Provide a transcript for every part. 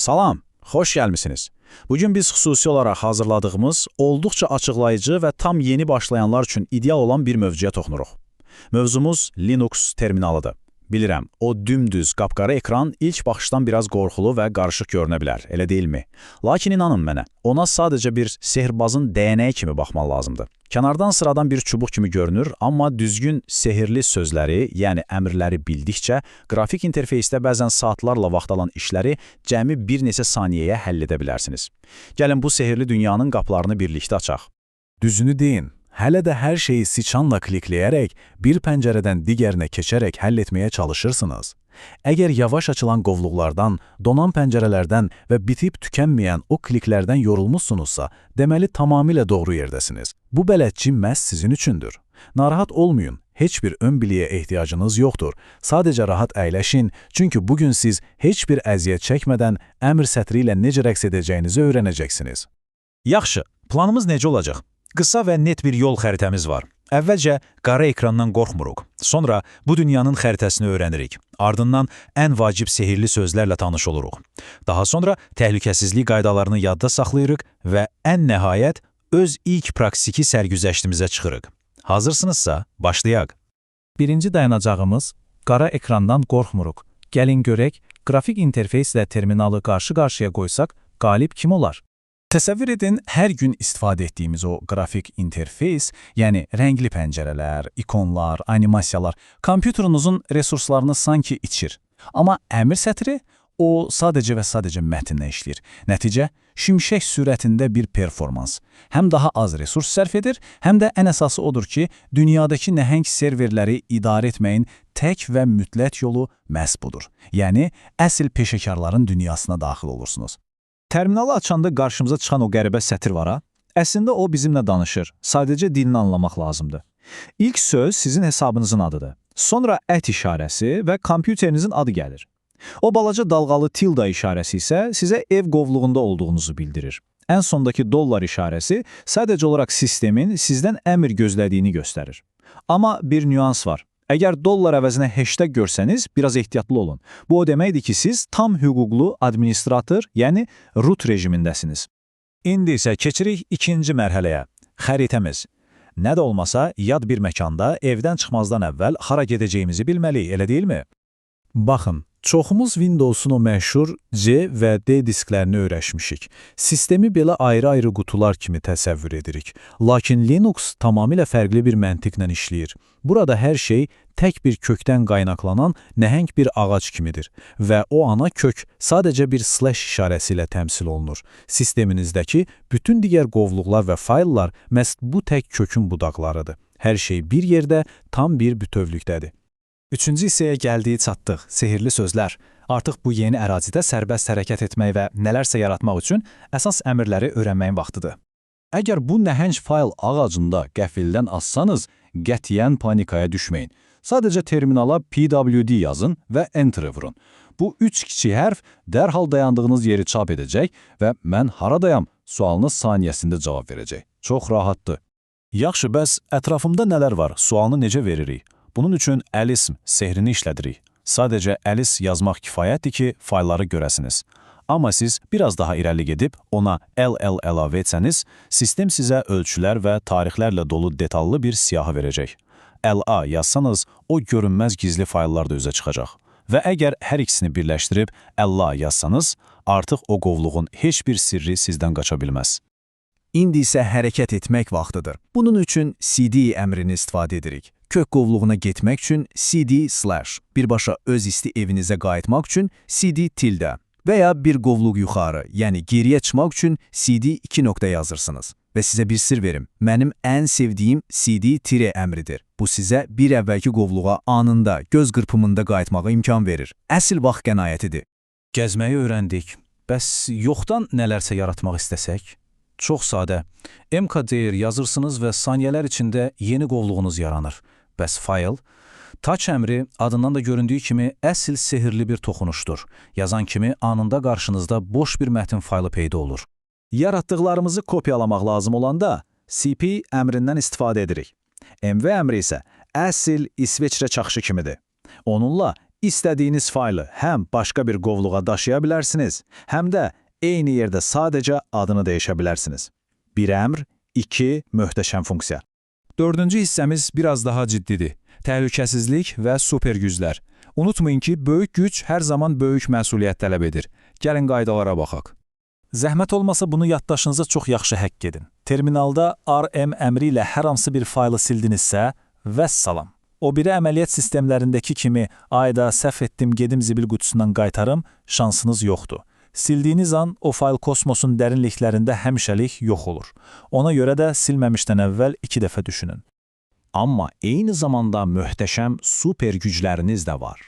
Salam, xoş gəlmisiniz. Bugün biz xüsusi olaraq hazırladığımız, olduqca açıqlayıcı və tam yeni başlayanlar üçün ideal olan bir mövzuya toxunuruq. Mövzumuz Linux terminalıdır. Bilirəm, o dümdüz, qapqara ekran ilk baxışdan biraz qorxulu və qarışıq görünə bilər, elə deyilmi? Lakin inanın mənə, ona sadəcə bir sehirbazın dəyənəyi kimi baxmaq lazımdır. Kənardan sıradan bir çubuq kimi görünür, amma düzgün sehirli sözləri, yəni əmrləri bildikcə, qrafik interfeysdə bəzən saatlarla vaxt alan işləri cəmi bir neçə saniyəyə həll edə bilərsiniz. Gəlin bu sehirli dünyanın qapılarını birlikdə açaq. Düzünü deyin, hələ də hər şeyi siçanla klikləyərək, bir pəncərədən digərinə keçərək həll etməyə çalışırsınız. Əgər yavaş açılan qovluqlardan, donan pəncərələrdən və bitib tükənməyən o kliklərdən yorulmuşsunuzsa, deməli tamamilə doğru yerdəsiniz. Bu bələdçi məhz sizin üçündür. Narahat olmayın, heç bir ön biliyə ehtiyacınız yoxdur. Sadəcə rahat əyləşin, çünki bugün siz heç bir əziyyət çəkmədən əmr sətri ilə necə rəqs edəcəyinizi öyrənəcəksiniz. Yaxşı, planımız necə olacaq? Qısa və net bir yol xəritəmiz var. Əvvəlcə qara ekrandan qorxmuruq. Sonra bu dünyanın xəritəsini öyrənirik. Ardından ən vacib sehirli sözlərlə tanış oluruq. Daha sonra təhlükəsizlik qaydalarını yadda saxlayırıq və ən nəhayət öz ilk praktiki sərgüzəştimizə çıxırıq. Hazırsınızsa, başlayaq. Birinci dayanacağımız qara ekrandan qorxmuruq. Gəlin görək, qrafik interfeyslə terminalı qarşı-qarşıya qoysaq, qalib kim olar? Təsəvvür edin, hər gün istifadə etdiyimiz o qrafik interfeys, yəni rəngli pəncərələr, ikonlar, animasiyalar, kompüterinizin resurslarını sanki içir. Amma əmr sətri, o sadəcə və sadəcə mətnlə işləyir. Nəticə, şimşək sürətində bir performans. Həm daha az resurs sərf edir, həm də ən əsası odur ki, dünyadakı nəhəng serverləri idarə etməyin tək və mütləq yolu məhz budur. Yəni, əsl peşəkarların dünyasına daxil olursunuz. Terminalı açanda qarşımıza çıxan o qəribə sətir var ha? Əslində o bizimlə danışır. Sadəcə dilini anlamaq lazımdır. İlk söz sizin hesabınızın adıdır. Sonra ət işarəsi və kompüterinizin adı gəlir. O balaca dalğalı tilda işarəsi isə sizə ev qovluğunda olduğunuzu bildirir. Ən sondakı dollar işarəsi sadəcə olaraq sistemin sizdən əmr gözlədiyini göstərir. Amma bir nüans var. Əgər dollar əvəzinə hashtag görsəniz, biraz ehtiyatlı olun. Bu o deməkdir ki, siz tam hüquqlu administrator, yəni root rejimindəsiniz. İndi isə keçirik ikinci mərhələyə. Xəritəmiz. Nə də olmasa, yad bir məkanda evdən çıxmazdan əvvəl hara gedəcəyimizi bilməliyik, elə deyilmi? Baxın, çoxumuz Windows'un o məşhur C və D disklərini öyrəşmişik. Sistemi belə ayrı-ayrı qutular kimi təsəvvür edirik. Lakin Linux tamamilə fərqli bir məntiqlə işləyir. Burada hər şey tək bir kökdən qaynaqlanan nəhəng bir ağac kimidir və o ana kök sadəcə bir slash işarəsi ilə təmsil olunur. Sisteminizdəki bütün digər qovluqlar və fayllar məhz bu tək kökün budaqlarıdır. Hər şey bir yerdə, tam bir bütövlükdədir. Üçüncü hissəyə gəldiyi çatdıq, sehirli sözlər. Artıq bu yeni ərazidə sərbəst hərəkət etmək və nələrsə yaratmaq üçün əsas əmrləri öyrənməyin vaxtıdır. Əgər bu nəhəng fayl ağacında qəfildən assanız, qətiyyən panikaya düşməyin. Sadəcə terminala pwd yazın və enter vurun. Bu üç kiçik hərf dərhal dayandığınız yeri çap edəcək və mən haradayam sualınız saniyəsində cavab verəcək. Çox rahatdır. Yaxşı, bəs ətrafımda nələr var? Sualını necə veririk? Bunun üçün Alice sehrini işlədirik. Sadəcə Alice yazmaq kifayətdir ki, faylları görəsiniz. Amma siz biraz daha irəli gedib ona LL əlavə etsəniz, sistem sizə ölçülər və tarixlərlə dolu detallı bir siyahı verəcək. LA yazsanız, o görünməz gizli fayllar da üzə çıxacaq. Və əgər hər ikisini birləşdirib LA yazsanız, artıq o qovluğun heç bir sirri sizdən qaça bilməz. İndi isə hərəkət etmək vaxtıdır. Bunun üçün CD əmrini istifadə edirik. Kök qovluğuna getmək üçün CD/, birbaşa öz isti evinizə qayıtmaq üçün CD tilde və ya bir qovluq yuxarı, yəni geriyə çıxmaq üçün CD 2 yazırsınız. Və sizə bir sir verim, mənim ən sevdiyim CD- əmridir. Bu sizə bir əvvəlki qovluğa anında, göz qırpımında qayıtmağa imkan verir. Əsl vaxt qənaətidir. Gəzməyi öyrəndik. Bəs yoxdan nələrsə yaratmaq istəsək? Çox sadə. mkdir yazırsınız və saniyələr içində yeni qovluğunuz yaranır. Bəs fayl? Touch əmri adından da göründüyü kimi əsl sehirli bir toxunuşdur. Yazan kimi anında qarşınızda boş bir mətin faylı peyda olur. Yaratdıqlarımızı kopyalamaq lazım olanda cp əmrindən istifadə edirik. mv əmri isə əsl İsveçrə çaxışı kimidir. Onunla İstədiyiniz faylı həm başqa bir qovluğa daşıya bilərsiniz, həm də eyni yerdə sadəcə adını dəyişə bilərsiniz. Bir əmr, 2 möhtəşəm funksiya. Dördüncü hissəmiz biraz daha ciddidir. Təhlükəsizlik və super güclər. Unutmayın ki, böyük güc hər zaman böyük məsuliyyət tələb edir. Gəlin qaydalara baxaq. Zəhmət olmasa bunu yaddaşınıza çox yaxşı həkk edin. Terminalda RM əmri ilə hər hansı bir faylı sildinizsə, vəssalam. O biri əməliyyat sistemlərindəki kimi ayda səhv etdim, gedim zibil qutusundan qaytarım, şansınız yoxdur. Sildiyiniz an o fayl kosmosun dərinliklərində həmişəlik yox olur. Ona görə də silməmişdən əvvəl 2 dəfə düşünün. Amma eyni zamanda möhtəşəm super gücləriniz də var.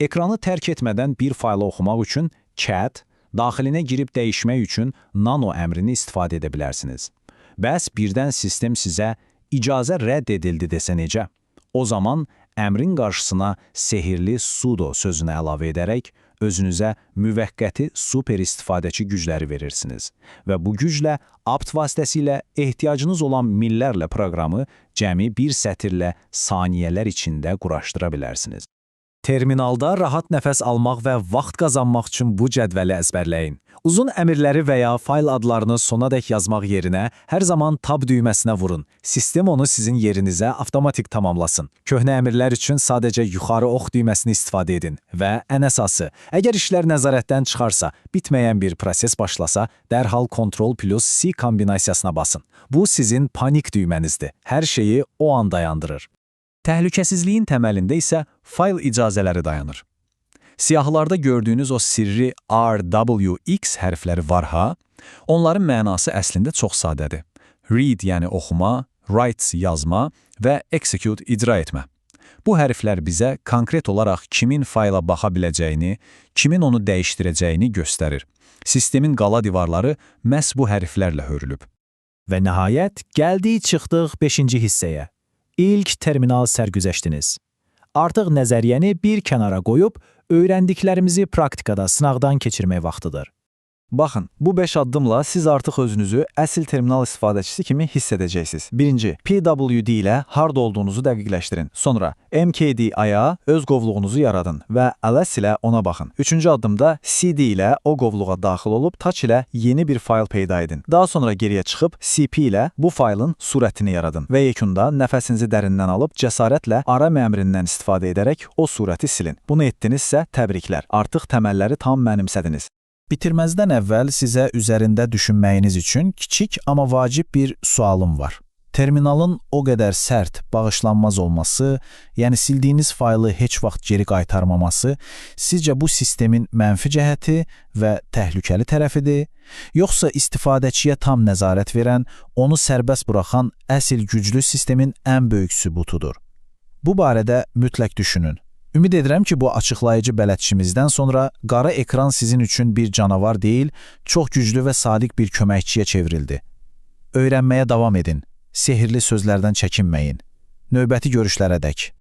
Ekranı tərk etmədən bir faylı oxumaq üçün cat, daxilinə girib dəyişmək üçün nano əmrini istifadə edə bilərsiniz. Bəs birdən sistem sizə icazə rədd edildi desə necə? O zaman əmrin qarşısına sehirli sudo sözünü əlavə edərək özünüzə müvəqqəti super istifadəçi gücləri verirsiniz və bu güclə apt vasitəsilə ehtiyacınız olan minlərlə proqramı cəmi bir sətirlə saniyələr içində quraşdıra bilərsiniz. Terminalda rahat nəfəs almaq və vaxt qazanmaq üçün bu cədvəli əzbərləyin. Uzun əmrləri və ya fayl adlarını sonadək yazmaq yerinə hər zaman tab düyməsinə vurun. Sistem onu sizin yerinizə avtomatik tamamlasın. Köhnə əmrlər üçün sadəcə yuxarı ox düyməsini istifadə edin və ən əsası, əgər işlər nəzarətdən çıxarsa, bitməyən bir proses başlasa, dərhal Ctrl+C kombinasiyasına basın. Bu sizin panik düymənizdir. Hər şeyi o an dayandırır. Təhlükəsizliyin təməlində isə fayl icazələri dayanır. Siyahılarda gördüyünüz o sirri RWX hərfləri var ha, onların mənası əslində çox sadədir. Read yəni oxuma, write yazma və execute icra etmə. Bu hərflər bizə konkret olaraq kimin fayla baxa biləcəyini, kimin onu dəyişdirəcəyini göstərir. Sistemin qala divarları məhz bu hərflərlə hörülüb. Və nəhayət, gəldik çıxdıq 5-ci hissəyə. İlk terminal sərgüzəştiniz. Artıq nəzəriyyəni bir kənara qoyub, öyrəndiklərimizi praktikada sınaqdan keçirmək vaxtıdır. Baxın, bu 5 addımla siz artıq özünüzü əsl terminal istifadəçisi kimi hiss edəcəksiniz. Birinci, PWD ilə harda olduğunuzu dəqiqləşdirin. Sonra MKDI-a öz qovluğunuzu yaradın və ls ilə ona baxın. Üçüncü addımda CD ilə o qovluğa daxil olub touch ilə yeni bir fayl peyda edin. Daha sonra geriyə çıxıb CP ilə bu faylın surətini yaradın və yekunda nəfəsinizi dərindən alıb cəsarətlə RM əmrindən istifadə edərək o surəti silin. Bunu etdinizsə, təbriklər. Artıq təməlləri tam mənimsədiniz. Bitirməzdən əvvəl sizə üzərində düşünməyiniz üçün kiçik, amma vacib bir sualım var. Terminalın o qədər sərt, bağışlanmaz olması, yəni sildiyiniz faylı heç vaxt geri qaytarmaması, sizcə bu sistemin mənfi cəhəti və təhlükəli tərəfidir, yoxsa istifadəçiyə tam nəzarət verən, onu sərbəst buraxan əsl güclü sistemin ən böyük sübutudur? Bu barədə mütləq düşünün. Ümid edirəm ki, bu açıqlayıcı bələdçimizdən sonra qara ekran sizin üçün bir canavar deyil, çox güclü və sadiq bir köməkçiyə çevrildi. Öyrənməyə davam edin, sehirli sözlərdən çəkinməyin. Növbəti görüşlərədək.